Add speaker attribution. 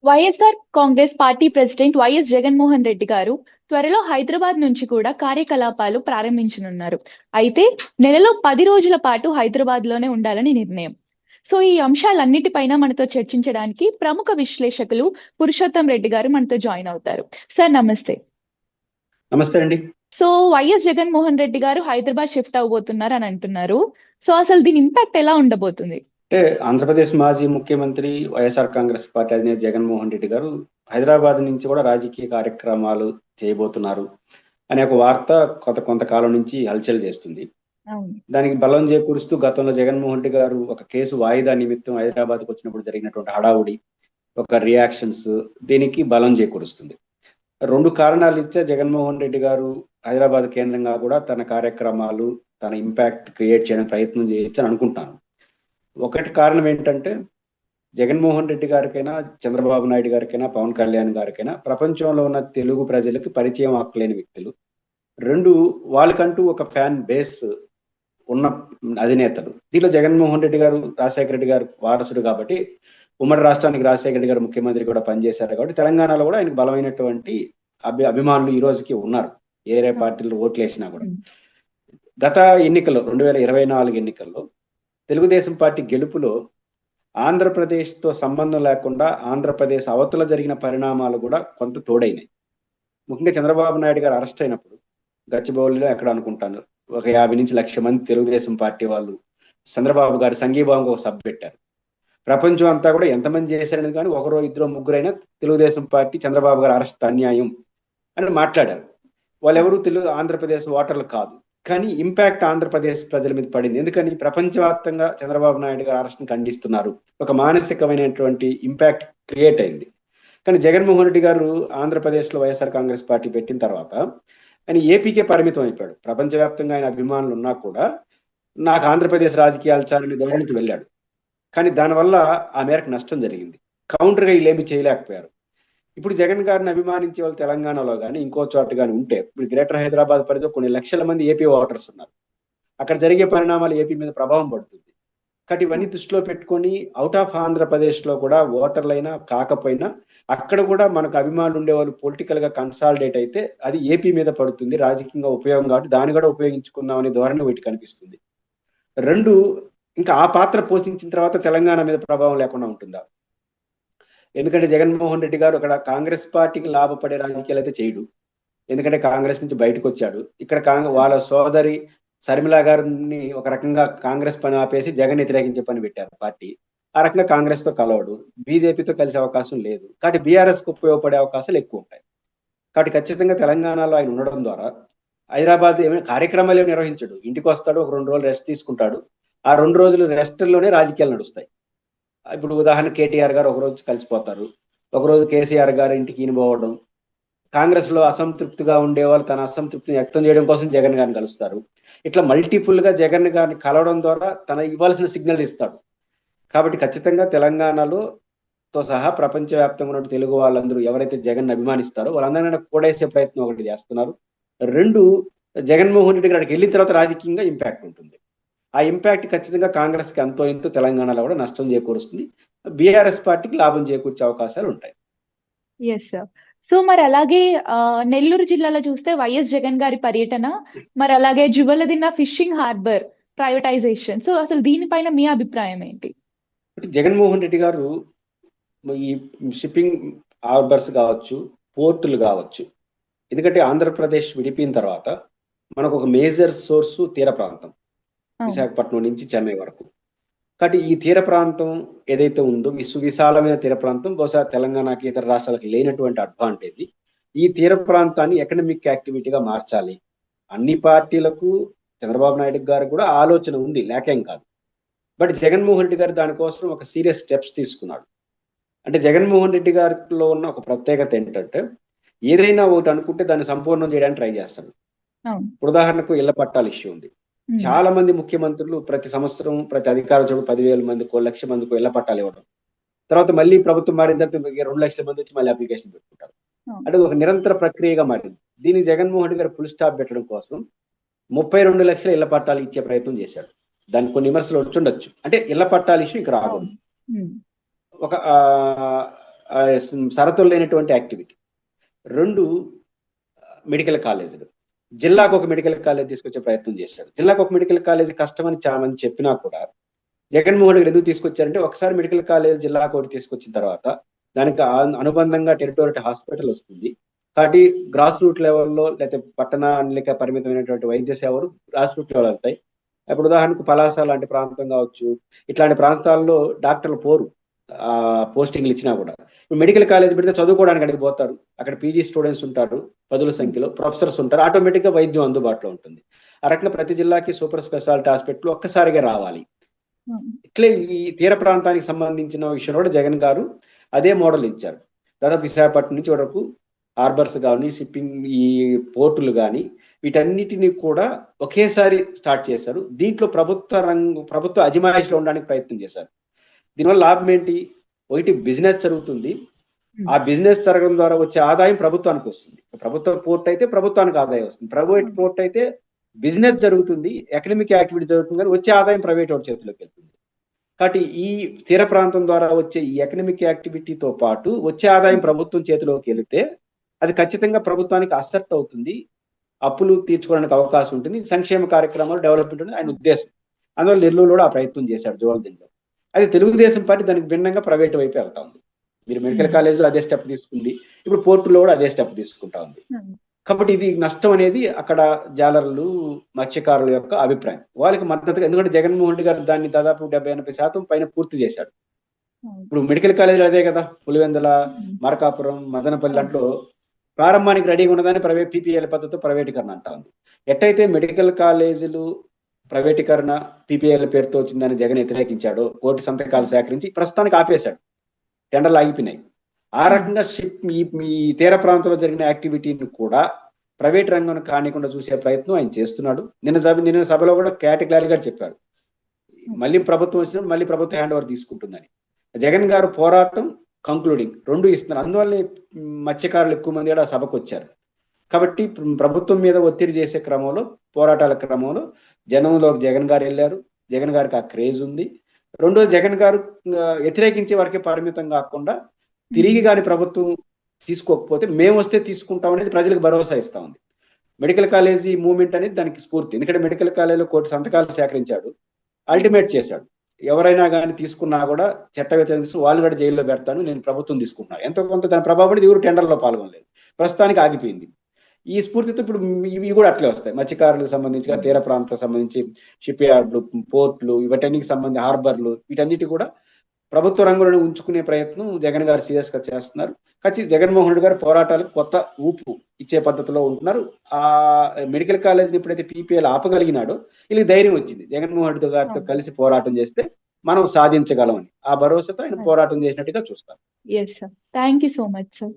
Speaker 1: YSR Congress party president YS Jaganmohan Reddy గారు త్వరలో హైదరాబాద్ నుంచి కూడా కార్యకలాపాలు ప్రారంభించనున్నారు. అయితే నెలలో 10 రోజుల పాటు హైదరాబాద్ లోనే ఉండాలని నిర్ణయం. సో ఈ అంశాలన్నిటిపైన మనతో చర్చించడానికి ప్రముఖ విశ్లేషకులు పురుషోత్తం రెడ్డి గారు మనతో జాయిన్ అవుతారు. సార్ నమస్తే.
Speaker 2: నమస్తే అండి.
Speaker 1: సో వైఎస్ జగన్మోహన్ రెడ్డి గారు హైదరాబాద్ షిఫ్ట్ అవబోతున్నారు అని అంటున్నారు. సో అసలు దీని ఇంపాక్ట్ ఎలా ఉండబోతుంది?
Speaker 2: అంటే ఆంధ్రప్రదేశ్ మాజీ ముఖ్యమంత్రి వైఎస్ఆర్ కాంగ్రెస్ పార్టీ అధినేత జగన్మోహన్ రెడ్డి గారు హైదరాబాద్ నుంచి కూడా రాజకీయ కార్యక్రమాలు చేయబోతున్నారు అనే ఒక వార్త కొంతకాలం నుంచి హల్చల్ చేస్తుంది. దానికి బలం చేకూరుస్తూ గతంలో జగన్మోహన్ రెడ్డి గారు ఒక కేసు వాయిదా నిమిత్తం హైదరాబాద్కు వచ్చినప్పుడు జరిగినటువంటి హడావుడి, ఒక రియాక్షన్స్ దీనికి బలం చేకూరుస్తుంది. 2 కారణాలు ఇచ్చే జగన్మోహన్ రెడ్డి గారు హైదరాబాద్ కేంద్రంగా కూడా తన కార్యక్రమాలు, తన ఇంపాక్ట్ క్రియేట్ చేయడానికి ప్రయత్నం చేయొచ్చు అని అనుకుంటాను. ఒకటి కారణం ఏంటంటే జగన్మోహన్ రెడ్డి గారికైనా, చంద్రబాబు నాయుడు గారికైనా, పవన్ కళ్యాణ్ గారికైనా ప్రపంచంలో ఉన్న తెలుగు ప్రజలకి పరిచయం అక్కలేని వ్యక్తులు. 2, వాళ్ళకంటూ ఒక ఫ్యాన్ బేస్ ఉన్న అధినేతలు. దీనిలో జగన్మోహన్ రెడ్డి గారు రాజశేఖర రెడ్డి గారు వారసుడు కాబట్టి, ఉమ్మడి రాష్ట్రానికి రాజశేఖర రెడ్డి గారు ముఖ్యమంత్రి కూడా పనిచేశారు కాబట్టి తెలంగాణలో కూడా ఆయనకు బలమైనటువంటి అభిమానులు ఈ రోజుకి ఉన్నారు, ఏరే పార్టీలు ఓట్లు వేసినా కూడా. గత ఎన్నికల్లో 2024 ఎన్నికల్లో తెలుగుదేశం పార్టీ గెలుపులో ఆంధ్రప్రదేశ్తో సంబంధం లేకుండా ఆంధ్రప్రదేశ్ అవతల జరిగిన పరిణామాలు కూడా కొంత తోడైనాయి. ముఖ్యంగా చంద్రబాబు నాయుడు గారు అరెస్ట్ అయినప్పుడు గచ్చిబౌలిలో ఎక్కడ అనుకుంటాను ఒక 50 నుంచి 1,00,000 మంది తెలుగుదేశం పార్టీ వాళ్ళు చంద్రబాబు గారు సంఘీభావంగా ఒక సభ పెట్టారు. ప్రపంచం అంతా కూడా ఎంతమంది చేశారని కానీ 1, 2, 3 తెలుగుదేశం పార్టీ చంద్రబాబు గారు అరెస్ట్ అన్యాయం అని మాట్లాడారు. వాళ్ళెవరూ ఆంధ్రప్రదేశ్ ఓటర్లు కాదు, కానీ ఇంపాక్ట్ ఆంధ్రప్రదేశ్ ప్రజల మీద పడింది. ఎందుకని ప్రపంచవ్యాప్తంగా చంద్రబాబు నాయుడు గారు అరెస్ట్ని ఖండిస్తున్నారు, ఒక మానసికమైనటువంటి ఇంపాక్ట్ క్రియేట్ అయింది. కానీ జగన్మోహన్ రెడ్డి గారు ఆంధ్రప్రదేశ్లో వైఎస్ఆర్ కాంగ్రెస్ పార్టీ పెట్టిన తర్వాత ఆయన ఏపీకే పరిమితం అయిపోయాడు. ప్రపంచవ్యాప్తంగా ఆయన అభిమానులు ఉన్నా కూడా నాకు ఆంధ్రప్రదేశ్ రాజకీయాలు చాలని ధోరణికి వెళ్ళాడు. కానీ దానివల్ల ఆ మేరకు నష్టం జరిగింది. కౌంటర్గా వీళ్ళేమీ చేయలేకపోయారు. ఇప్పుడు జగన్ గారిని అభిమానించే వాళ్ళు తెలంగాణలో కానీ ఇంకో చోట కానీ ఉంటే, ఇప్పుడు గ్రేటర్ హైదరాబాద్ పరిధిలో కొన్ని లక్షల మంది ఏపీ ఓటర్స్ ఉన్నారు. అక్కడ జరిగే పరిణామాలు ఏపీ మీద ప్రభావం పడుతుంది. కాబట్టి ఇవన్నీ దృష్టిలో పెట్టుకొని అవుట్ ఆఫ్ ఆంధ్రప్రదేశ్లో కూడా ఓటర్లైనా కాకపోయినా అక్కడ కూడా మనకు అభిమానులు ఉండేవాళ్ళు పొలిటికల్ గా కన్సాలిడేట్ అయితే అది ఏపీ మీద పడుతుంది, రాజకీయంగా ఉపయోగం కాబట్టి దాన్ని కూడా ఉపయోగించుకుందాం అనే ధోరణి వీటి కనిపిస్తుంది. 2, ఇంకా ఆ పాత్ర పోషించిన తర్వాత తెలంగాణ మీద ప్రభావం లేకుండా ఉంటుందా? ఎందుకంటే జగన్మోహన్ రెడ్డి గారు అక్కడ కాంగ్రెస్ పార్టీకి లాభపడే రాజకీయాలు అయితే చేయడు. ఎందుకంటే కాంగ్రెస్ నుంచి బయటకు వచ్చాడు. ఇక్కడ వాళ్ళ సోదరి శర్మిలా గారిని ఒక రకంగా కాంగ్రెస్ పని ఆపేసి జగన్ వ్యతిరేకించే పని పెట్టారు పార్టీ. ఆ రకంగా కాంగ్రెస్ తో కలవడు, బీజేపీతో కలిసే అవకాశం లేదు. కాబట్టి బీఆర్ఎస్ కు ఉపయోగపడే అవకాశాలు ఎక్కువ ఉంటాయి. కాబట్టి ఖచ్చితంగా తెలంగాణలో ఆయన ఉండడం ద్వారా హైదరాబాద్ ఏమైనా కార్యక్రమాలు ఏమి నిర్వహించడు. ఇంటికి వస్తాడు, ఒక 2 రోజులు రెస్ట్ తీసుకుంటాడు. ఆ 2 రోజులు రెస్ట్లోనే రాజకీయాలు నడుస్తాయి. ఇప్పుడు ఉదాహరణ కేటీఆర్ గారు ఒకరోజు కలిసిపోతారు, ఒకరోజు కేసీఆర్ గారు ఇంటికి ఈనిపోవడం, కాంగ్రెస్ లో అసంతృప్తిగా ఉండేవాళ్ళు తన అసంతృప్తిని వ్యక్తం చేయడం కోసం జగన్ గారిని కలుస్తారు. ఇట్లా మల్టిపుల్ గా జగన్ గారిని కలవడం ద్వారా తన ఇవ్వాల్సిన సిగ్నల్ ఇస్తాడు. కాబట్టి ఖచ్చితంగా తెలంగాణలో తో సహా ప్రపంచవ్యాప్తంగా ఉన్న తెలుగు వాళ్ళందరూ ఎవరైతే జగన్ అభిమానిస్తారో వాళ్ళందరినీ కూడేసే ప్రయత్నం ఒకటి చేస్తున్నారు. 2, జగన్మోహన్ రెడ్డి గారికి వెళ్ళిన తర్వాత రాజకీయంగా ఇంపాక్ట్ ఉంటుంది. ఆ ఇంపాక్ట్ ఖచ్చితంగా కాంగ్రెస్ కి అంతో ఇంతో తెలంగాణలో కూడా నష్టం చేకూరుస్తుంది. బీఆర్ఎస్ పార్టీకి లాభం చేకూర్చే అవకాశాలు ఉంటాయి.
Speaker 1: సో మరి అలాగే నెల్లూరు జిల్లాలో చూస్తే వైఎస్ జగన్ గారి పర్యటన, మరి అలాగే Juvvaladinne fishing harbour privatisation, so అసలు దీనిపైన మీ అభిప్రాయం ఏంటి?
Speaker 2: జగన్మోహన్ రెడ్డి గారు ఈ షిప్పింగ్ హార్బర్స్ కావచ్చు, పోర్టులు కావచ్చు, ఎందుకంటే ఆంధ్రప్రదేశ్ విడిపోయిన తర్వాత మనకు ఒక మేజర్ సోర్సు తీర ప్రాంతం, విశాఖపట్నం నుంచి చెన్నై వరకు. కాబట్టి ఈ తీర ప్రాంతం ఏదైతే ఉందో విశాలమైన తీర ప్రాంతం బహుశా తెలంగాణకి ఇతర రాష్ట్రాలకు లేనటువంటి అడ్వాంటేజ్. ఈ తీర ప్రాంతాన్ని ఎకనామిక్ యాక్టివిటీగా మార్చాలి. అన్ని పార్టీలకు, చంద్రబాబు నాయుడు గారు కూడా ఆలోచన ఉంది, లేకేం కాదు. బట్ జగన్మోహన్ రెడ్డి గారు దానికోసం ఒక సీరియస్ స్టెప్స్ తీసుకున్నాడు. అంటే జగన్మోహన్ రెడ్డి గారిలో ఉన్న ఒక ప్రత్యేకత ఏంటంటే ఏదైనా ఒకటి అనుకుంటే దాన్ని సంపూర్ణం చేయడానికి ట్రై చేస్తాడు. ఉదాహరణకు ఇళ్ల పట్టాల ఇష్యూ ఉంది. చాలా మంది ముఖ్యమంత్రులు ప్రతి సంవత్సరం ప్రతి అధికార చోటు 10,000 మందికో 1,00,000 మందికో ఇళ్ల పట్టాలు ఇవ్వడం, తర్వాత మళ్ళీ ప్రభుత్వం మారిన తర్వాత 2,00,000 మంది వచ్చి మళ్ళీ అప్లికేషన్ పెట్టుకుంటారు. అంటే ఒక నిరంతర ప్రక్రియగా మారింది. దీన్ని జగన్మోహన్ రెడ్డి గారు ఫుల్ స్టాప్ పెట్టడం కోసం 32 లక్షల ఇళ్ల పట్టాలు ఇచ్చే ప్రయత్నం చేశాడు. దానికి కొన్ని విమర్శలు వచ్చుండొచ్చు. అంటే ఇళ్ల పట్టాల ఇష్యూ ఇక్కడ రాకూడదు. ఒక షరతులు లేనటువంటి యాక్టివిటీ. 2 మెడికల్ కాలేజీలు. జిల్లాకు ఒక మెడికల్ కాలేజ్ తీసుకొచ్చే ప్రయత్నం చేశాడు. జిల్లాకు ఒక మెడికల్ కాలేజ్ కష్టమని చాలా మంది చెప్పినా కూడా జగన్మోహన్ రెడ్డి ఎందుకు తీసుకొచ్చారంటే, ఒకసారి మెడికల్ కాలేజ్ జిల్లాకు ఒకటి తీసుకొచ్చిన తర్వాత దానికి అనుబంధంగా టెరిటోరియల్ హాస్పిటల్ వస్తుంది. కాబట్టి గ్రాస్ రూట్ లెవెల్లో లేకపోతే పట్టణానికి పరిమితమైనటువంటి వైద్య సేవలు గ్రాస్ రూట్ లెవెల్ అవుతాయి. ఇప్పుడు ఉదాహరణకు పలాస లాంటి ప్రాంతం కావచ్చు, ఇట్లాంటి ప్రాంతాల్లో డాక్టర్లు పోరు పోస్టింగ్లు ఇచ్చినా కూడా. ఇప్పుడు మెడికల్ కాలేజ్ పెడితే చదువుకోవడానికి అక్కడికి పోతారు, అక్కడ పీజీ స్టూడెంట్స్ ఉంటారు, పదుల సంఖ్యలో ప్రొఫెసర్స్ ఉంటారు, ఆటోమేటిక్ గా వైద్యం అందుబాటులో ఉంటుంది. ఆ రకంగా ప్రతి జిల్లాకి సూపర్ స్పెషాలిటీ హాస్పిటల్ ఒక్కసారిగా రావాలి. ఇట్లే ఈ తీర ప్రాంతానికి సంబంధించిన విషయంలో కూడా జగన్ గారు అదే మోడల్ ఇచ్చారు. దాదాపు విశాఖపట్నం నుంచి వరకు హార్బర్స్ కానీ, షిప్పింగ్ ఈ పోర్టులు కానీ, వీటన్నిటిని కూడా ఒకేసారి స్టార్ట్ చేశారు. దీంట్లో ప్రభుత్వ అజమాయిషిలో ఉండడానికి ప్రయత్నం చేశారు. దీనివల్ల లాభం ఏంటి? ఒకటి బిజినెస్ జరుగుతుంది, ఆ బిజినెస్ జరగడం ద్వారా వచ్చే ఆదాయం ప్రభుత్వానికి వస్తుంది. ప్రభుత్వ పోర్ట్ అయితే ప్రభుత్వానికి ఆదాయం వస్తుంది, ప్రైవేట్ పోర్ట్ అయితే బిజినెస్ జరుగుతుంది, ఎకనామిక్ యాక్టివిటీ జరుగుతుంది, కానీ వచ్చే ఆదాయం ప్రైవేట్ వాడి చేతిలోకి వెళ్తుంది. కాబట్టి ఈ తీర ప్రాంతం ద్వారా వచ్చే ఈ ఎకనామిక్ యాక్టివిటీతో పాటు వచ్చే ఆదాయం ప్రభుత్వం చేతిలోకి వెళితే అది ఖచ్చితంగా ప్రభుత్వానికి అసెట్ అవుతుంది, అప్పులు తీర్చుకోవడానికి అవకాశం ఉంటుంది, సంక్షేమ కార్యక్రమాలు డెవలప్మెంట్ ఉంటుంది ఆయన ఉద్దేశం. అందువల్ల నెల్లూరు కూడా ఆ ప్రయత్నం చేశాడు జోల్దిన్లో. అది తెలుగుదేశం పార్టీ దానికి భిన్నంగా ప్రైవేట్ వైపు వెళ్తా ఉంది. మీరు మెడికల్ కాలేజ్లో అదే స్టెప్ తీసుకుంది, ఇప్పుడు పోర్టులో కూడా అదే స్టెప్ తీసుకుంటా ఉంది. కాబట్టి ఇది నష్టం అనేది అక్కడ జాలర్లు, మత్స్యకారుల యొక్క అభిప్రాయం. వాళ్ళకి మద్దతుగా, ఎందుకంటే జగన్మోహన్ రెడ్డి గారు దాన్ని దాదాపు 70-80% పైన పూర్తి చేశాడు. ఇప్పుడు మెడికల్ కాలేజీలు అదే కదా, పులివెందుల, మరకాపురం, మదనపల్లి దాంట్లో ప్రారంభానికి రెడీగా ఉన్నదాన్ని ప్రైవేట్ పీపీఎల్ పద్ధతితో ప్రైవేటీకరణ అంటా ఉంది. ఎట్టయితే మెడికల్ కాలేజీలు ప్రైవేటీకరణ పీపీఎల్ పేరుతో వచ్చిందని జగన్ వ్యతిరేకించాడో, కోటి సంతకాలు సేకరించి ప్రస్తుతానికి ఆపేశాడు, టెండర్లు ఆగిపోయినాయి. ఆ రకంగా ఈ తీర ప్రాంతంలో జరిగిన యాక్టివిటీని కూడా ప్రైవేట్ రంగం కానికుండా చూసే ప్రయత్నం ఆయన చేస్తున్నాడు. నిన్న సభలో కూడా కేటగిరీగా చెప్పారు, మళ్ళీ ప్రభుత్వం వచ్చినప్పుడు మళ్ళీ ప్రభుత్వం హ్యాండ్ ఓవర్ తీసుకుంటుందని. జగన్ గారు పోరాటం కంక్లూడింగ్ 2 ఇస్తున్నారు. అందువల్లే మత్స్యకారులు ఎక్కువ మంది కూడా సభకు వచ్చారు. కాబట్టి ప్రభుత్వం మీద ఒత్తిడి చేసే క్రమంలో, పోరాటాల క్రమంలో జనంలో జగన్ గారు వెళ్ళారు. జగన్ గారికి ఆ క్రేజ్ ఉంది. రెండోది, జగన్ గారు వ్యతిరేకించే వరకే పరిమితం కాకుండా తిరిగి కానీ ప్రభుత్వం తీసుకోకపోతే మేము వస్తే తీసుకుంటాం అనేది ప్రజలకు భరోసా ఇస్తా ఉంది. మెడికల్ కాలేజీ మూవ్మెంట్ అనేది దానికి స్ఫూర్తి. ఎందుకంటే మెడికల్ కాలేజీలో కోటి సంతకాలు సేకరించాడు, అల్టిమేట్ చేశాడు. ఎవరైనా కానీ తీసుకున్నా కూడా చట్ట వ్యతిరేకిస్తూ వాళ్ళు కూడా జైల్లో పెడతాను, నేను ప్రభుత్వం తీసుకుంటున్నాను. ఎంతో కొంత దాని ప్రభావం ఎవరు టెండర్లో పాల్గొనలేదు, ప్రస్తుతానికి ఆగిపోయింది. ఈ స్ఫూర్తితో ఇప్పుడు ఇవి కూడా అట్లే వస్తాయి. మత్స్యకారులకు సంబంధించి, తీర ప్రాంతాలకు సంబంధించి షిప్ యార్డ్లు, పోర్ట్లు, వీటన్నిటికి సంబంధించి హార్బర్లు, వీటన్నిటి కూడా ప్రభుత్వ రంగులను ఉంచుకునే ప్రయత్నం జగన్ గారు సీరియస్ గా చేస్తున్నారు. ఖచ్చితంగా జగన్మోహన్ రెడ్డి గారు పోరాటాలకు కొత్త ఊపు ఇచ్చే పద్ధతిలో ఉంటున్నారు. ఆ మెడికల్ కాలేజ్ ఎప్పుడైతే పీపీఎల్ ఆపగలిగినాడో వీళ్ళకి ధైర్యం వచ్చింది, జగన్మోహన్ రెడ్డి గారితో కలిసి పోరాటం చేస్తే మనం సాధించగలమని. ఆ భరోసాతో ఆయన పోరాటం చేసినట్టుగా చూస్తారు.
Speaker 1: Yes, sir. Thank you so much, sir.